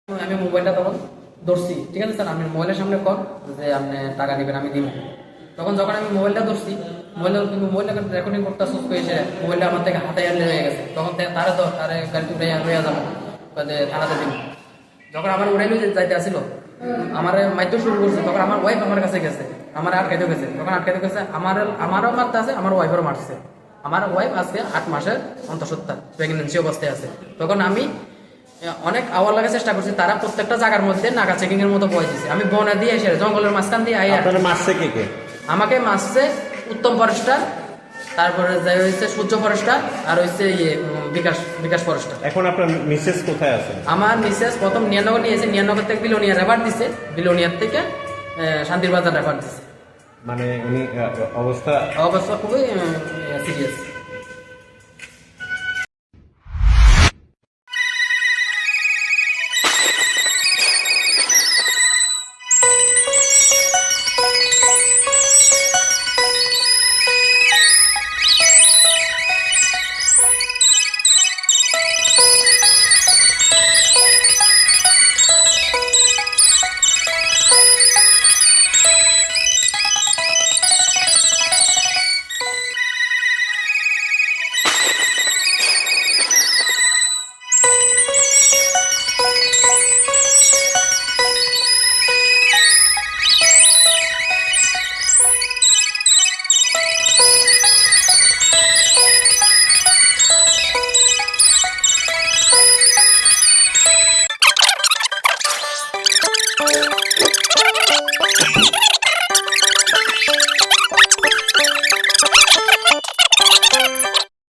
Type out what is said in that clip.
আমি মোবাইলটা তখন ধরছি, ঠিক আছে স্যার, আপনি মোবাইলের সামনে কর যে আপনি টাকা নেবেন, আমি দিব। তখন যখন আমি মোবাইলটা ধরছি, মোবাইলটা রেকর্ডিং করতে সুস্থ হয়েছে, মোবাইলটা আমার থেকে হাতে হাতে হয়ে গেছে। তখন তারা তো তারে গাড়ি উঠে লইয়া যাবো যে থানাতে দিব। যখন আমার উড়াই লই যাইতে আসিল, আমার মাইতে শুরু করছে, তখন আমার ওয়াইফ আমার কাছে গেছে, আমার আটকাইতে গেছে। তখন আটকাইতে গেছে, আমারও মারতে আছে, আমার ওয়াইফেরও মারছে। আমার ওয়াইফ আজকে 8 মাসের অন্তঃসত্ত্বা, প্রেগনেন্সি অবস্থায় আছে। তখন আমি অনেক আওয়ার লাগার চেষ্টা করছি, তারা প্রত্যেকটা জায়গার মধ্যে নাগা চেকিং এর মতো বয় দিছে। আমি বনে দিয়ে এসে জঙ্গলের মাঝখান দিয়ে আইয়া মারছে কে? আমাকে মারছে উত্তম ফরেস্টার, তারপরে যাই হচ্ছে সূর্য ফরেস্টার, আর হচ্ছে বিকাশ ফরেস্টার। এখন আপনার মিসেস কোথায় আছে? আমার মিসেস প্রথম নিয়ানগর নিয়েছে, নিয়ানগর থেকে বিলোনিয়া রেফার দিছে, বিলোনিয়ার থেকে শান্তির বাজার রেফার দিছে। মানে উনি অবস্থা অবস্থা খুবই সিরিয়াস।